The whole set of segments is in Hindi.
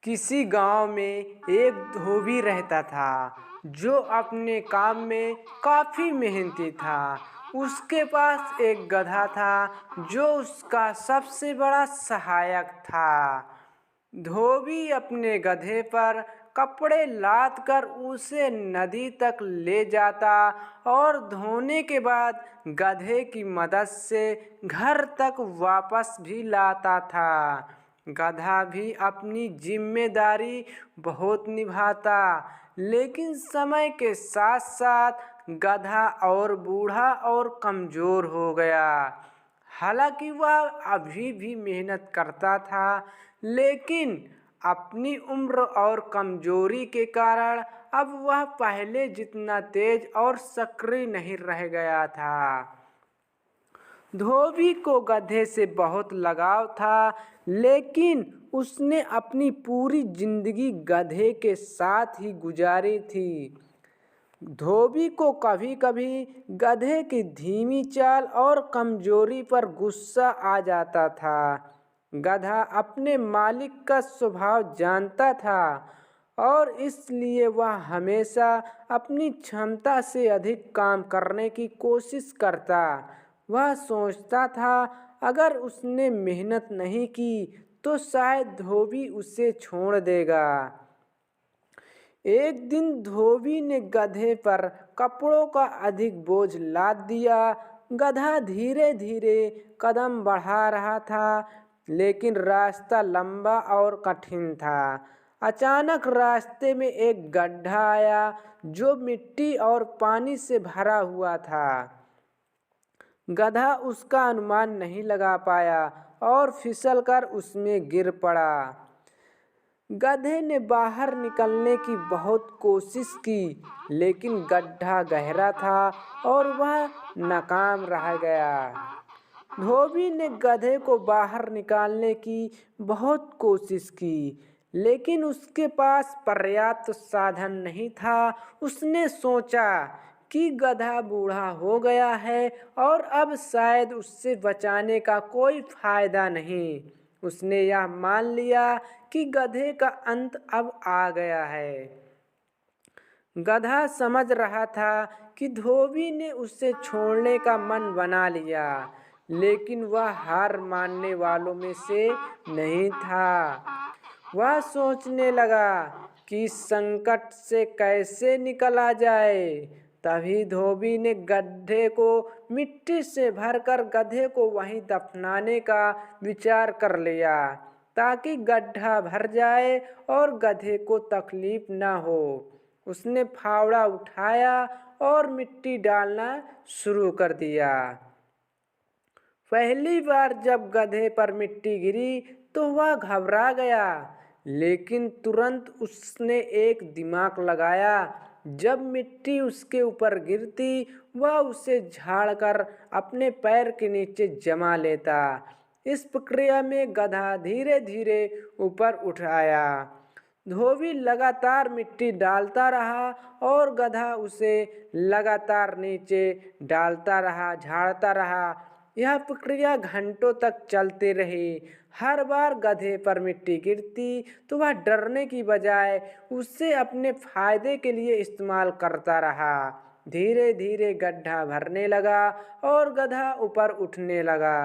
किसी गांव में एक धोबी रहता था जो अपने काम में काफ़ी मेहनती था। उसके पास एक गधा था जो उसका सबसे बड़ा सहायक था। धोबी अपने गधे पर कपड़े लाद कर उसे नदी तक ले जाता और धोने के बाद गधे की मदद से घर तक वापस भी लाता था। गधा भी अपनी जिम्मेदारी बहुत निभाता, लेकिन समय के साथ साथ गधा और बूढ़ा और कमज़ोर हो गया। हालांकि वह अभी भी मेहनत करता था, लेकिन अपनी उम्र और कमजोरी के कारण अब वह पहले जितना तेज और सक्रिय नहीं रह गया था। धोबी को गधे से बहुत लगाव था, लेकिन उसने अपनी पूरी जिंदगी गधे के साथ ही गुजारी थी। धोबी को कभी कभी गधे की धीमी चाल और कमजोरी पर गुस्सा आ जाता था। गधा अपने मालिक का स्वभाव जानता था और इसलिए वह हमेशा अपनी क्षमता से अधिक काम करने की कोशिश करता। वह सोचता था अगर उसने मेहनत नहीं की तो शायद धोबी उसे छोड़ देगा। एक दिन धोबी ने गधे पर कपड़ों का अधिक बोझ लाद दिया। गधा धीरे धीरे कदम बढ़ा रहा था, लेकिन रास्ता लंबा और कठिन था। अचानक रास्ते में एक गड्ढा आया जो मिट्टी और पानी से भरा हुआ था। गधा उसका अनुमान नहीं लगा पाया और फिसलकर उसमें गिर पड़ा। गधे ने बाहर निकलने की बहुत कोशिश की, लेकिन गड्ढा गहरा था और वह नाकाम रह गया। धोबी ने गधे को बाहर निकालने की बहुत कोशिश की, लेकिन उसके पास पर्याप्त साधन नहीं था। उसने सोचा कि गधा बूढ़ा हो गया है और अब शायद उससे बचाने का कोई फायदा नहीं। उसने यह मान लिया कि गधे का अंत अब आ गया है। गधा समझ रहा था कि धोबी ने उसे छोड़ने का मन बना लिया, लेकिन वह हार मानने वालों में से नहीं था। वह सोचने लगा कि इस संकट से कैसे निकला जाए। तभी धोबी ने गड्ढे को मिट्टी से भरकर गधे को वहीं दफनाने का विचार कर लिया, ताकि गड्ढा भर जाए और गधे को तकलीफ न हो। उसने फावड़ा उठाया और मिट्टी डालना शुरू कर दिया। पहली बार जब गधे पर मिट्टी गिरी तो वह घबरा गया, लेकिन तुरंत उसने एक दिमाग लगाया। जब मिट्टी उसके ऊपर गिरती वह उसे झाड़कर अपने पैर के नीचे जमा लेता। इस प्रक्रिया में गधा धीरे धीरे ऊपर उठ आया। धोबी लगातार मिट्टी डालता रहा और गधा उसे लगातार नीचे डालता रहा, झाड़ता रहा। यह प्रक्रिया घंटों तक चलती रही। हर बार गधे पर मिट्टी गिरती तो वह डरने की बजाय उसे अपने फायदे के लिए इस्तेमाल करता रहा। धीरे धीरे गड्ढा भरने लगा और गधा ऊपर उठने लगा।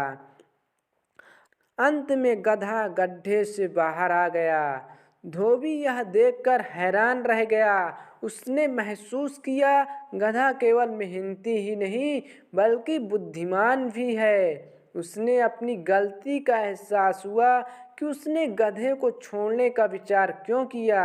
अंत में गधा गड्ढे से बाहर आ गया। धोबी यह देखकर हैरान रह गया। उसने महसूस किया गधा केवल मेहनती ही नहीं बल्कि बुद्धिमान भी है। उसने अपनी गलती का एहसास हुआ कि उसने गधे को छोड़ने का विचार क्यों किया।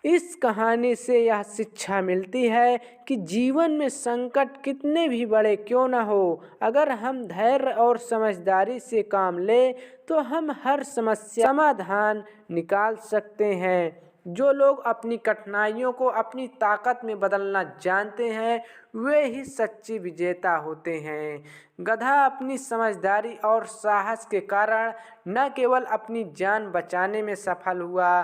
इस कहानी से यह शिक्षा मिलती है कि जीवन में संकट कितने भी बड़े क्यों न हो, अगर हम धैर्य और समझदारी से काम लें तो हम हर समस्या समाधान निकाल सकते हैं। जो लोग अपनी कठिनाइयों को अपनी ताकत में बदलना जानते हैं वे ही सच्चे विजेता होते हैं। गधा अपनी समझदारी और साहस के कारण न केवल अपनी जान बचाने में सफल हुआ,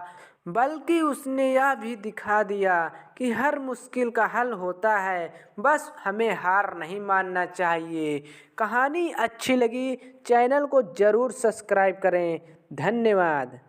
बल्कि उसने यह भी दिखा दिया कि हर मुश्किल का हल होता है, बस हमें हार नहीं मानना चाहिए। कहानी अच्छी लगी चैनल को ज़रूर सब्सक्राइब करें। धन्यवाद।